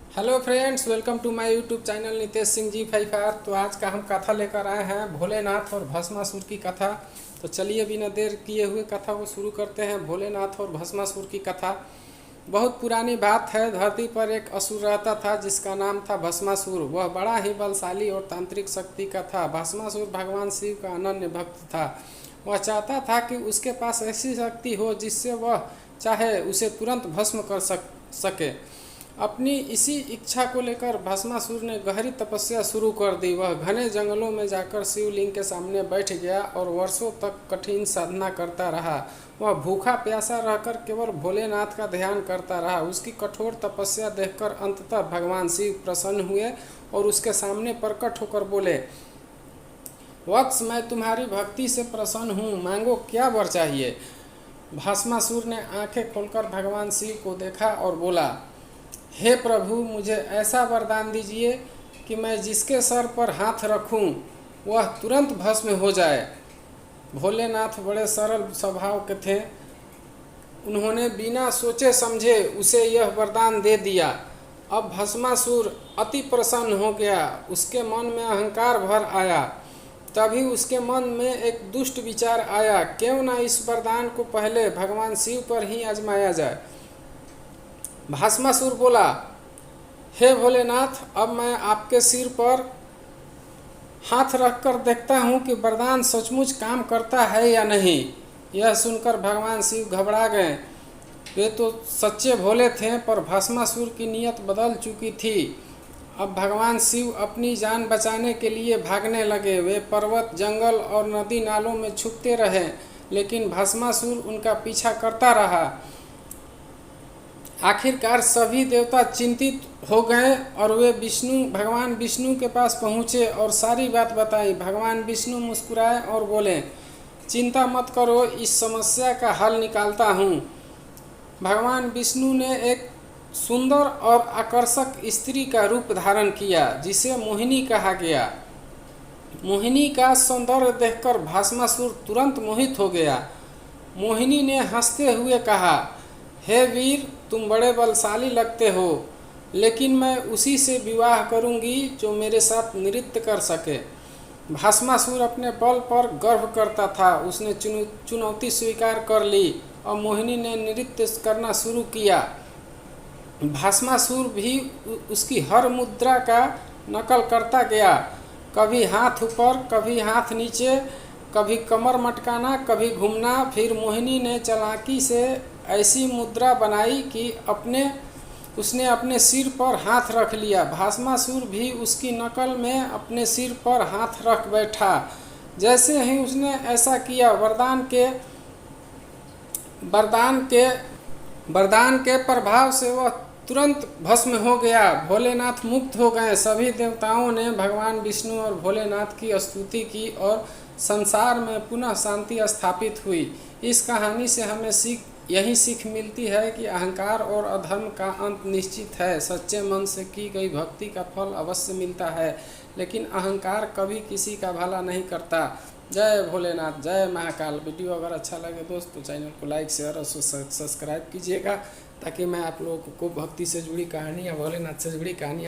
Hello friends, welcome to my YouTube channel Nitesh Singh ji 5R। तो आज का हम कथा लेकर आए हैं भोलेनाथ और भस्मासुर की कथा। तो चलिए बिना देर किए हुए कथा को शुरू करते हैं। भोलेनाथ और भस्मासुर की कथा बहुत पुरानी बात है। धरती पर एक असुर रहता था जिसका नाम था भस्मासुर। वह बड़ा ही बलशाली और तांत्रिक शक्ति का था। भस्मासुर भगवान शिव का अनन्य भक्त था। वह चाहता था कि उसके पास ऐसी शक्ति हो जिससे वह चाहे उसे तुरंत भस्म कर सके। अपनी इसी इच्छा को लेकर भस्मासुर ने गहरी तपस्या शुरू कर दी। वह घने जंगलों में जाकर शिवलिंग के सामने बैठ गया और वर्षों तक कठिन साधना करता रहा। वह भूखा प्यासा रहकर केवल भोलेनाथ का ध्यान करता रहा। उसकी कठोर तपस्या देखकर अंततः भगवान शिव प्रसन्न हुए और उसके सामने प्रकट होकर बोले, वत्स, मैं तुम्हारी भक्ति से प्रसन्न हूँ, मांगो क्या वर चाहिए। भस्मासुर ने आंखें खोलकर भगवान शिव को देखा और बोला, हे प्रभु, मुझे ऐसा वरदान दीजिए कि मैं जिसके सर पर हाथ रखूं वह तुरंत भस्म हो जाए। भोलेनाथ बड़े सरल स्वभाव के थे। उन्होंने बिना सोचे समझे उसे यह वरदान दे दिया। अब भस्मासुर अति प्रसन्न हो गया। उसके मन में अहंकार भर आया। तभी उसके मन में एक दुष्ट विचार आया, क्यों न इस वरदान को पहले भगवान शिव पर ही आजमाया जाए। भस्मासुर बोला, हे भोलेनाथ, अब मैं आपके सिर पर हाथ रखकर देखता हूँ कि वरदान सचमुच काम करता है या नहीं। यह सुनकर भगवान शिव घबरा गए। वे तो सच्चे भोले थे, पर भस्मासुर की नीयत बदल चुकी थी। अब भगवान शिव अपनी जान बचाने के लिए भागने लगे। वे पर्वत, जंगल और नदी नालों में छुपते रहे, लेकिन भस्मासुर उनका पीछा करता रहा। आखिरकार सभी देवता चिंतित हो गए और वे भगवान विष्णु के पास पहुँचे और सारी बात बताई। भगवान विष्णु मुस्कुराए और बोले, चिंता मत करो, इस समस्या का हल निकालता हूँ। भगवान विष्णु ने एक सुंदर और आकर्षक स्त्री का रूप धारण किया जिसे मोहिनी कहा गया। मोहिनी का सौंदर्य देखकर भस्मासुर तुरंत मोहित हो गया। मोहिनी ने हंसते हुए कहा, हे वीर, तुम बड़े बलशाली लगते हो, लेकिन मैं उसी से विवाह करूंगी जो मेरे साथ नृत्य कर सके। भस्मासुर अपने बल पर गर्व करता था। उसने चुनौती स्वीकार कर ली और मोहिनी ने नृत्य करना शुरू किया। भस्मासुर भी उसकी हर मुद्रा का नकल करता गया। कभी हाथ ऊपर, कभी हाथ नीचे, कभी कमर मटकाना, कभी घूमना। फिर मोहिनी ने चालाकी से ऐसी मुद्रा बनाई कि उसने अपने सिर पर हाथ रख लिया। भस्मासुर भी उसकी नकल में अपने सिर पर हाथ रख बैठा। जैसे ही उसने ऐसा किया, वरदान के प्रभाव से वह तुरंत भस्म हो गया। भोलेनाथ मुक्त हो गए। सभी देवताओं ने भगवान विष्णु और भोलेनाथ की स्तुति की और संसार में पुनः शांति स्थापित हुई। इस कहानी से हमें यही सीख मिलती है कि अहंकार और अधर्म का अंत निश्चित है। सच्चे मन से की गई भक्ति का फल अवश्य मिलता है, लेकिन अहंकार कभी किसी का भला नहीं करता। जय भोलेनाथ, जय महाकाल। वीडियो अगर अच्छा लगे दोस्त तो चैनल को लाइक, शेयर और सब्सक्राइब कीजिएगा, ताकि मैं आप लोगों को भक्ति से जुड़ी कहानी या भोलेनाथ से जुड़ी कहानी